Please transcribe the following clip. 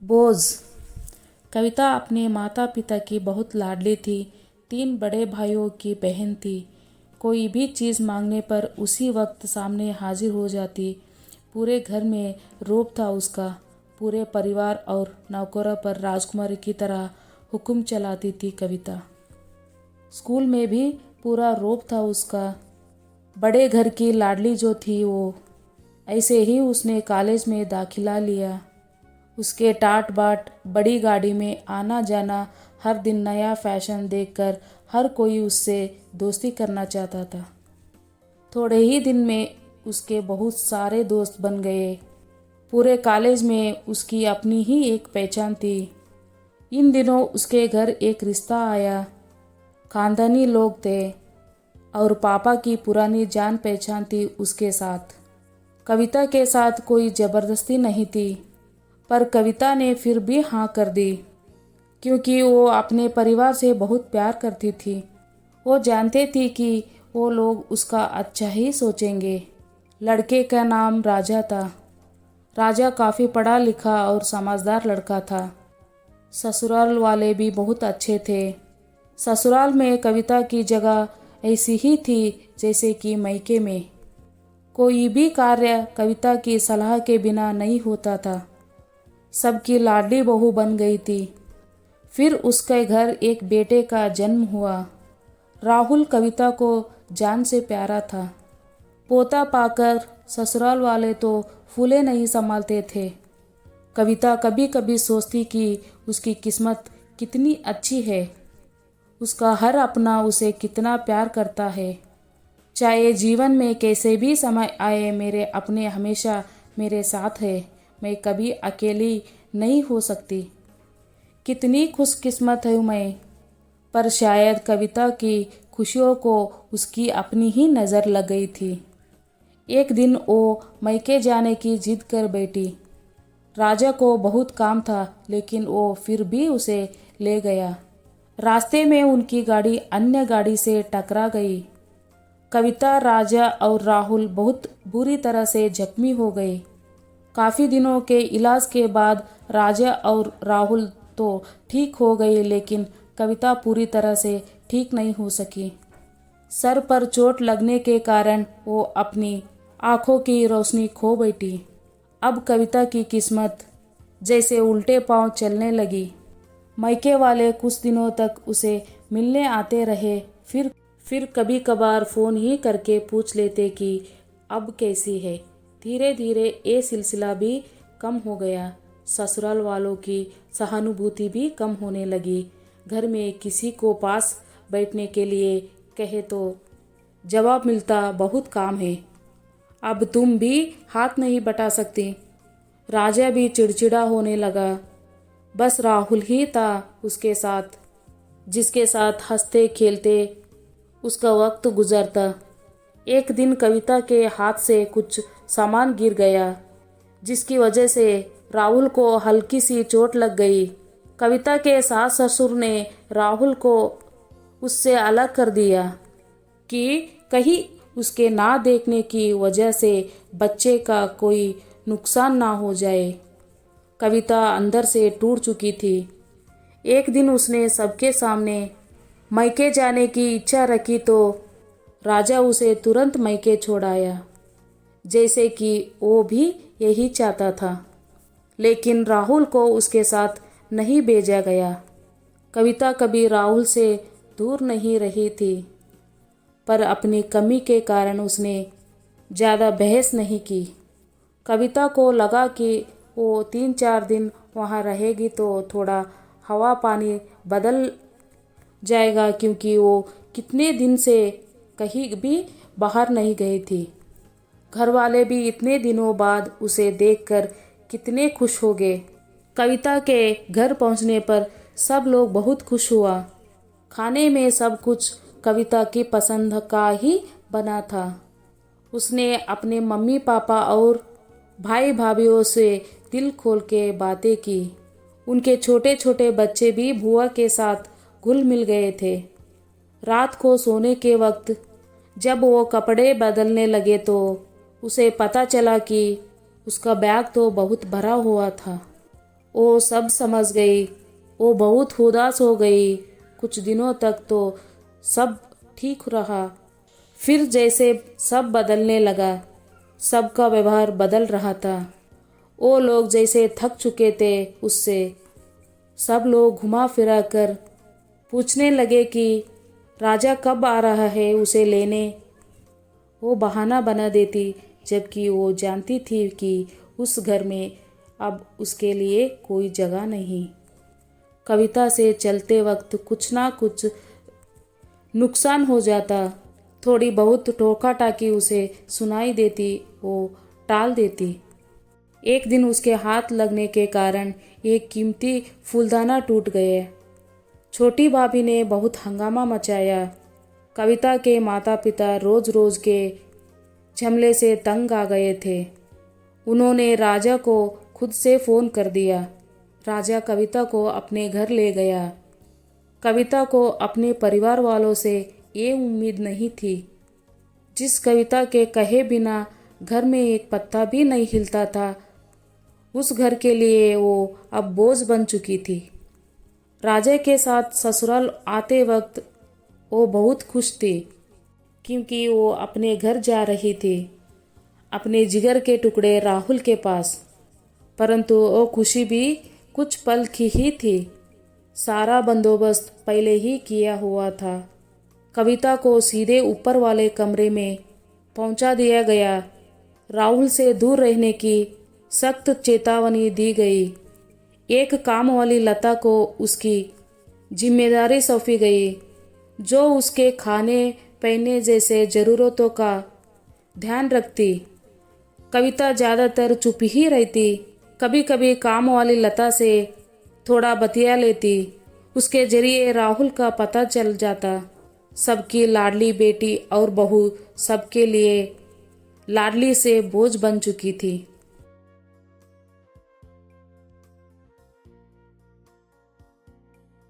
बोझ। कविता अपने माता पिता की बहुत लाडली थी। 3 बड़े भाइयों की बहन थी। कोई भी चीज़ मांगने पर उसी वक्त सामने हाजिर हो जाती। पूरे घर में रौब था उसका। पूरे परिवार और नौकरों पर राजकुमारी की तरह हुक्म चलाती थी कविता। स्कूल में भी पूरा रौब था उसका। बड़े घर की लाडली जो थी वो। ऐसे ही उसने कॉलेज में दाखिला लिया। उसके टाट बाट बड़ी गाड़ी में आना जाना, हर दिन नया फैशन देखकर हर कोई उससे दोस्ती करना चाहता था। थोड़े ही दिन में उसके बहुत सारे दोस्त बन गए। पूरे कॉलेज में उसकी अपनी ही एक पहचान थी। इन दिनों उसके घर एक रिश्ता आया। खानदानी लोग थे और पापा की पुरानी जान पहचान थी उसके साथ। कविता के साथ कोई ज़बरदस्ती नहीं थी, पर कविता ने फिर भी हाँ कर दी, क्योंकि वो अपने परिवार से बहुत प्यार करती थी। वो जानते थी कि वो लोग उसका अच्छा ही सोचेंगे। लड़के का नाम राजा था। राजा काफ़ी पढ़ा लिखा और समझदार लड़का था। ससुराल वाले भी बहुत अच्छे थे। ससुराल में कविता की जगह ऐसी ही थी जैसे कि मायके में। कोई भी कार्य कविता की सलाह के बिना नहीं होता था। सबकी लाडली बहू बन गई थी। फिर उसके घर एक बेटे का जन्म हुआ। राहुल कविता को जान से प्यारा था। पोता पाकर ससुराल वाले तो फूले नहीं संभालते थे। कविता कभी कभी सोचती कि उसकी किस्मत कितनी अच्छी है। उसका हर अपना उसे कितना प्यार करता है। चाहे जीवन में कैसे भी समय आए, मेरे अपने हमेशा मेरे साथ है। मैं कभी अकेली नहीं हो सकती। कितनी खुशकिस्मत हूँ मैं। पर शायद कविता की खुशियों को उसकी अपनी ही नज़र लग गई थी। एक दिन वो मायके जाने की जिद कर बैठी। राजा को बहुत काम था, लेकिन वो फिर भी उसे ले गया। रास्ते में उनकी गाड़ी अन्य गाड़ी से टकरा गई। कविता, राजा और राहुल बहुत बुरी तरह से जख्मी हो गए। काफ़ी दिनों के इलाज के बाद राजा और राहुल तो ठीक हो गए, लेकिन कविता पूरी तरह से ठीक नहीं हो सकी। सर पर चोट लगने के कारण वो अपनी आँखों की रोशनी खो बैठी। अब कविता की किस्मत जैसे उल्टे पांव चलने लगी। मायके वाले कुछ दिनों तक उसे मिलने आते रहे। फिर कभी कभार फ़ोन ही करके पूछ लेते कि अब कैसी है। धीरे धीरे ये सिलसिला भी कम हो गया। ससुराल वालों की सहानुभूति भी कम होने लगी। घर में किसी को पास बैठने के लिए कहे तो जवाब मिलता, बहुत काम है, अब तुम भी हाथ नहीं बटा सकती। राजा भी चिड़चिड़ा होने लगा। बस राहुल ही था उसके साथ, जिसके साथ हंसते खेलते उसका वक्त गुजरता। एक दिन कविता के हाथ से कुछ सामान गिर गया, जिसकी वजह से राहुल को हल्की सी चोट लग गई। कविता के सास ससुर ने राहुल को उससे अलग कर दिया कि कहीं उसके ना देखने की वजह से बच्चे का कोई नुकसान ना हो जाए। कविता अंदर से टूट चुकी थी। एक दिन उसने सबके सामने मायके जाने की इच्छा रखी तो राजा उसे तुरंत मायके छोड़ाया, जैसे कि वो भी यही चाहता था। लेकिन राहुल को उसके साथ नहीं भेजा गया। कविता कभी राहुल से दूर नहीं रही थी, पर अपनी कमी के कारण उसने ज़्यादा बहस नहीं की। कविता को लगा कि वो 3-4 दिन वहाँ रहेगी तो थोड़ा हवा पानी बदल जाएगा, क्योंकि वो कितने दिन से कहीं भी बाहर नहीं गई थी। घर वाले भी इतने दिनों बाद उसे देखकर कितने खुश हो गए। कविता के घर पहुंचने पर सब लोग बहुत खुश हुआ। खाने में सब कुछ कविता की पसंद का ही बना था। उसने अपने मम्मी पापा और भाई भाभीओं से दिल खोल के बातें की। उनके छोटे छोटे बच्चे भी बुआ के साथ घुल मिल गए थे। रात को सोने के वक्त जब वो कपड़े बदलने लगे तो उसे पता चला कि उसका बैग तो बहुत भरा हुआ था। वो सब समझ गई। वो बहुत उदास हो गई। कुछ दिनों तक तो सब ठीक रहा, फिर जैसे सब बदलने लगा। सबका व्यवहार बदल रहा था। वो लोग जैसे थक चुके थे उससे। सब लोग घुमा फिरा कर पूछने लगे कि राजा कब आ रहा है उसे लेने। वो बहाना बना देती, जबकि वो जानती थी कि उस घर में अब उसके लिए कोई जगह नहीं। कविता से चलते वक्त कुछ ना कुछ नुकसान हो जाता। थोड़ी बहुत टोका टाकी उसे सुनाई देती, वो टाल देती। एक दिन उसके हाथ लगने के कारण एक कीमती फूलदाना टूट गए। छोटी भाभी ने बहुत हंगामा मचाया। कविता के माता पिता रोज रोज के झमेले से तंग आ गए थे। उन्होंने राजा को खुद से फ़ोन कर दिया। राजा कविता को अपने घर ले गया। कविता को अपने परिवार वालों से ये उम्मीद नहीं थी। जिस कविता के कहे बिना घर में एक पत्ता भी नहीं हिलता था, उस घर के लिए वो अब बोझ बन चुकी थी। राजा के साथ ससुराल आते वक्त वो बहुत खुश थी, क्योंकि वो अपने घर जा रही थी, अपने जिगर के टुकड़े राहुल के पास। परंतु वो खुशी भी कुछ पल की ही थी। सारा बंदोबस्त पहले ही किया हुआ था। कविता को सीधे ऊपर वाले कमरे में पहुंचा दिया गया। राहुल से दूर रहने की सख्त चेतावनी दी गई। एक काम वाली लता को उसकी जिम्मेदारी सौंपी गई, जो उसके खाने पहनने जैसे ज़रूरतों का ध्यान रखती। कविता ज़्यादातर चुप ही रहती। कभी कभी काम वाली लता से थोड़ा बतिया लेती। उसके जरिए राहुल का पता चल जाता। सबकी लाडली बेटी और बहू सबके लिए लाडली से बोझ बन चुकी थी।